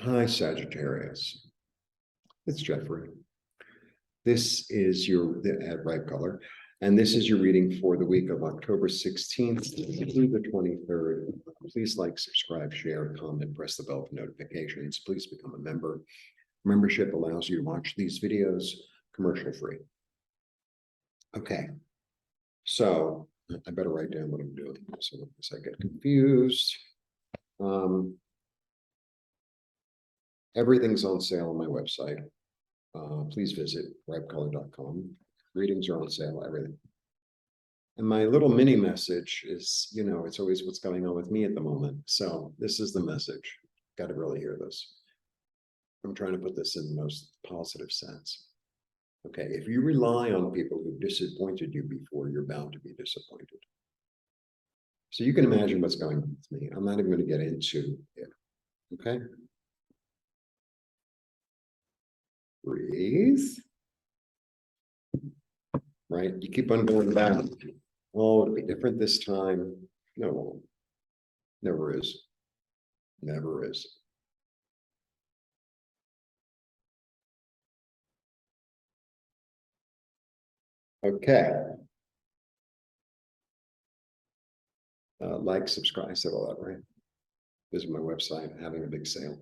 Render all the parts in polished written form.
Hi, Sagittarius. It's Jeffrey. This is your at Ripecolor, and this is your reading for the week of October 16th through the 23rd. Please like, subscribe, share, comment, press the bell for notifications. Please become a member. Membership allows you to watch these videos commercial free. Okay, so I better write down what I'm doing so I get confused. Everything's on sale on my website. Please visit ripecolor.com. Readings are on sale, everything. And my little mini message is, it's always what's going on with me at the moment. So this is the message. Got to really hear this. I'm trying to put this in the most positive sense. Okay, if you rely on people who disappointed you before, you're bound to be disappointed. So you can imagine what's going on with me. I'm not even going to get into it. Okay. Breathe. Right? You keep on going back. Oh, it'll be different this time. No, never is. Never is. Okay. Like, subscribe. I said all that, right? Visit my website, having a big sale.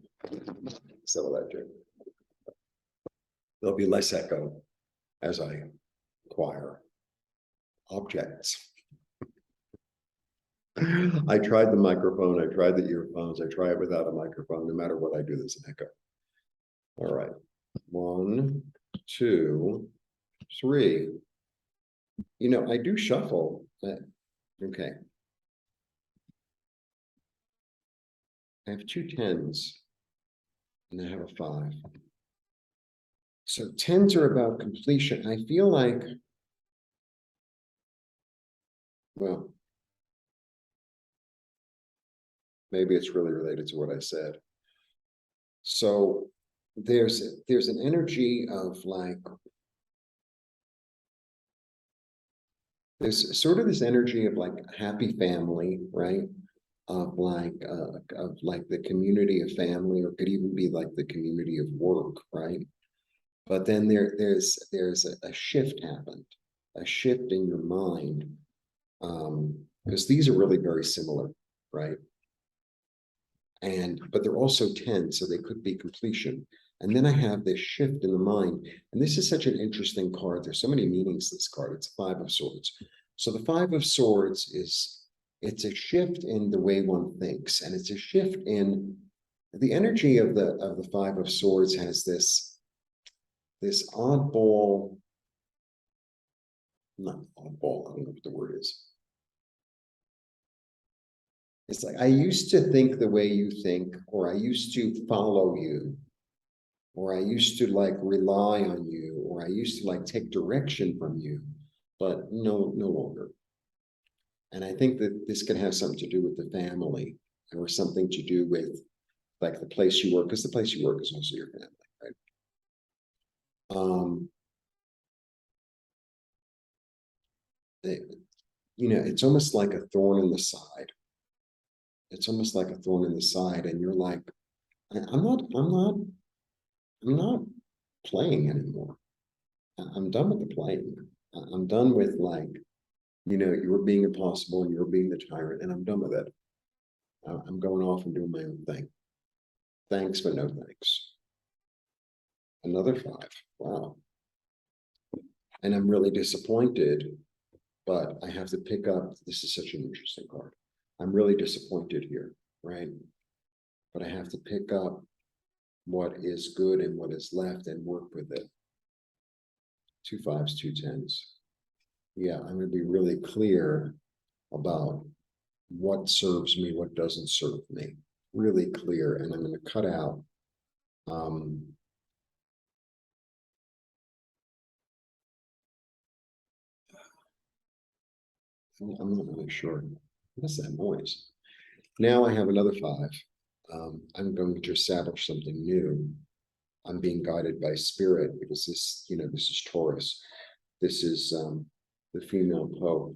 Said all that too. There'll be less echo as I acquire objects. I tried the microphone, I tried the earphones, I try it without a microphone. No matter what I do, there's an echo. All right. 1, 2, 3. I do shuffle. Okay. I have 2 10s and I have a 5. So 10s are about completion. I feel like, well, maybe it's really related to what I said. So there's an energy of like, there's sort of this energy of like happy family, right? Of like the community of family, or could even be like the community of work, right? But then there's a shift happened, a shift in your mind, because these are really very similar, right? But they're also 10, so they could be completion. And then I have this shift in the mind, and this is such an interesting card. There's so many meanings to this card. It's 5 of Swords. So the 5 of Swords it's a shift in the way one thinks, and it's a shift in the energy of the 5 of Swords. Has this oddball, not oddball, I don't know what the word is. It's like, I used to think the way you think, or I used to follow you, or I used to like rely on you, or I used to like take direction from you, but no longer. And I think that this can have something to do with the family, or something to do with like the place you work, because the place you work is also your family, right? It's almost like a thorn in the side. It's almost like a thorn in the side, and you're like, I'm not playing anymore. I'm done with the playing. I'm done with like, you're being impossible and you're being the tyrant, and I'm done with it. I'm going off and doing my own thing. Thanks, but no thanks. Another 5. Wow. And I'm really disappointed, but I have to pick up. This is such an interesting card. I'm really disappointed here, right? But I have to pick up what is good and what is left and work with it. 2 5s, 2 10s. Yeah, I'm going to be really clear about what serves me, what doesn't serve me. Really clear, and I'm going to cut out I'm not really sure. What's that noise? Now I have another 5. I'm going to establish something new. I'm being guided by spirit, because this is Taurus. This is the female poet.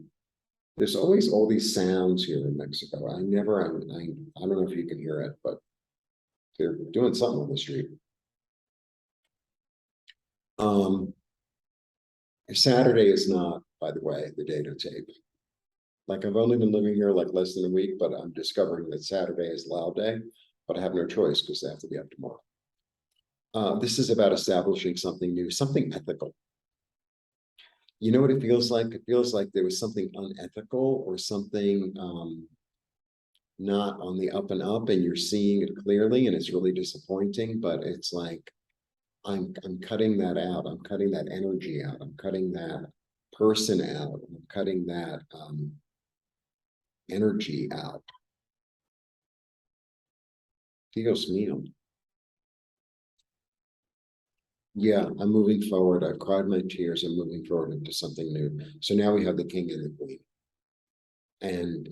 There's always all these sounds here in Mexico. I don't know if you can hear it, but They're doing something on the street. Saturday is not, by the way, the day to tape. Like I've only been living here like less than a week, but I'm discovering that Saturday is loud day, but I have no choice because they have to be up tomorrow. This is about establishing something new, something ethical. You know what it feels like? It feels like there was something unethical or something not on the up and up, and you're seeing it clearly, and it's really disappointing, but it's like I'm cutting that out. I'm cutting that energy out. I'm cutting that person out. I'm cutting that energy out. Dios mío. Yeah, I'm moving forward. I've cried my tears. I'm moving forward into something new. So now we have the king and the queen. And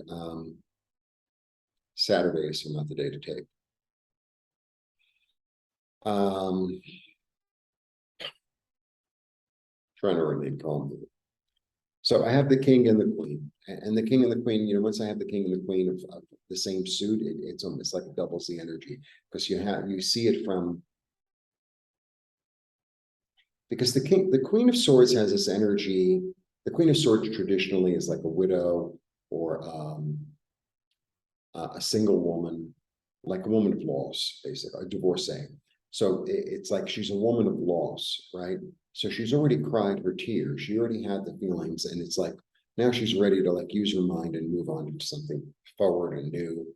Saturdays are not the day to tape. Trying to remain calm. So I have the king and the queen. And the king and the queen, you know, once I have the king and the queen of the same suit, it's almost like it doubles the energy because you see it from, because the queen of swords has this energy. The queen of swords traditionally is like a widow or a single woman, like a woman of loss, basically, a divorcee. So it's like she's a woman of loss, right? So she's already cried her tears. She already had the feelings, and it's like now she's ready to like use her mind and move on to something forward and new.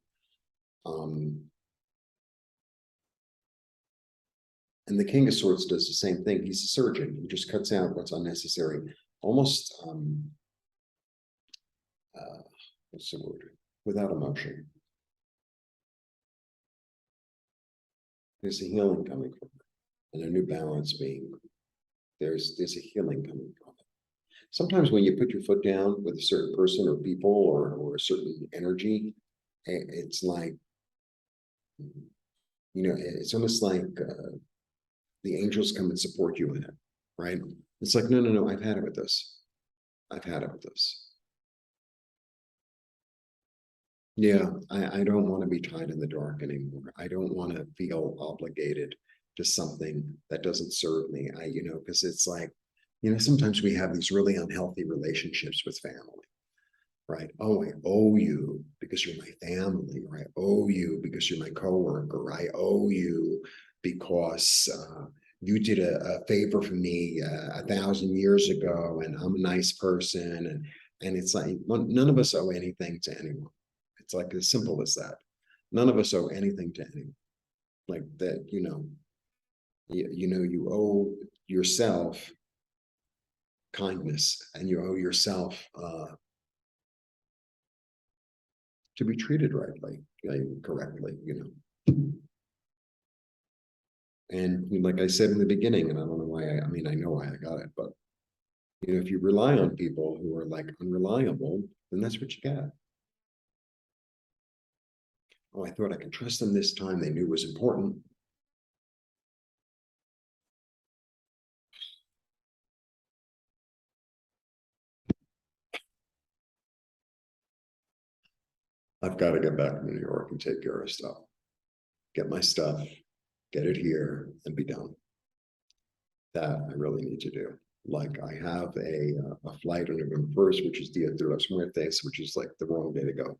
And the King of Swords does the same thing. He's a surgeon. He just cuts out what's unnecessary, almost what's the word? Without emotion. There's a healing coming from it, and a new balance being there's a healing coming from it. Sometimes when you put your foot down with a certain person or people or a certain energy, it's like, you know, it's almost like the angels come and support you in it, right? It's like, no, I've had it with this. I've had it with this. Yeah, I don't want to be tied in the dark anymore. I don't want to feel obligated to something that doesn't serve me. You know, because it's like, you know, sometimes we have these really unhealthy relationships with family, right? Oh, I owe you because you're my family, or I owe you because you're my coworker. I owe you because you did a favor for me 1,000 years ago, and I'm a nice person, and it's like none of us owe anything to anyone. It's like as simple as that. None of us owe anything to anyone. Like that, you know, you owe yourself kindness, and you owe yourself to be treated rightly, correctly, you know. And like I said in the beginning, and I don't know why, I mean, I know why I got it, but you know, if you rely on people who are like unreliable, then that's what you got. Oh, I thought I could trust them this time. They knew it was important. I've got to get back to New York and take care of stuff. Get my stuff, get it here, and be done. That I really need to do. Like I have a flight on November 1st, which is Dia de los Muertes, which is like the wrong day to go.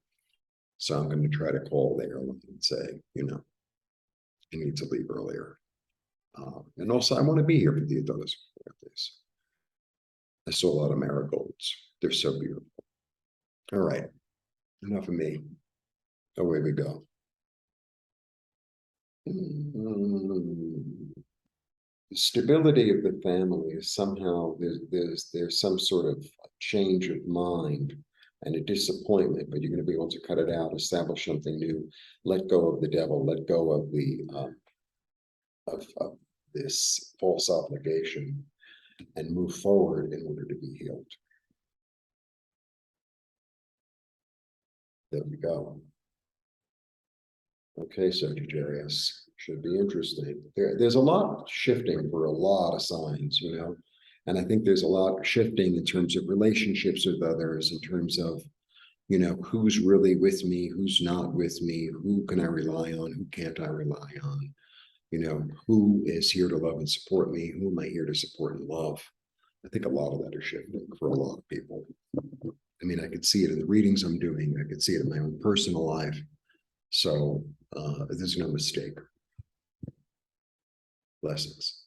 So I'm going to try to call the airline and say, you know, I need to leave earlier. And also, I want to be here for Dia de los Muertes. I saw a lot of marigolds. They're so beautiful. All right, enough of me. Away we go. The stability of the family is somehow there's some sort of change of mind and a disappointment, but you're going to be able to cut it out, establish something new, let go of the devil, let go of the of this false obligation, and move forward in order to be healed. There we go. Okay, Sagittarius, should be interesting. There's a lot shifting for a lot of signs, you know, and I think there's a lot shifting in terms of relationships with others, in terms of who's really with me, who's not with me, who can I rely on, who can't I rely on, who is here to love and support me, who am I here to support and love. I think a lot of that is shifting for a lot of people. I mean, I could see it in the readings I'm doing. I could see it in my own personal life. So there's no mistake. Blessings.